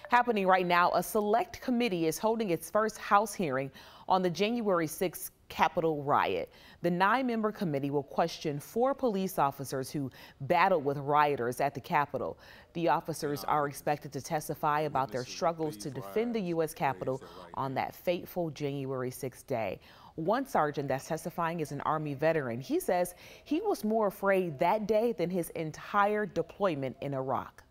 Happening right now, a select committee is holding its first House hearing on the January 6th Capitol riot. The 9-member committee will question 4 police officers who battled with rioters at the Capitol. The officers are expected to testify about their struggles to defend the U.S. Capitol on that fateful January 6th day. One sergeant that's testifying is an Army veteran. He says he was more afraid that day than his entire deployment in Iraq.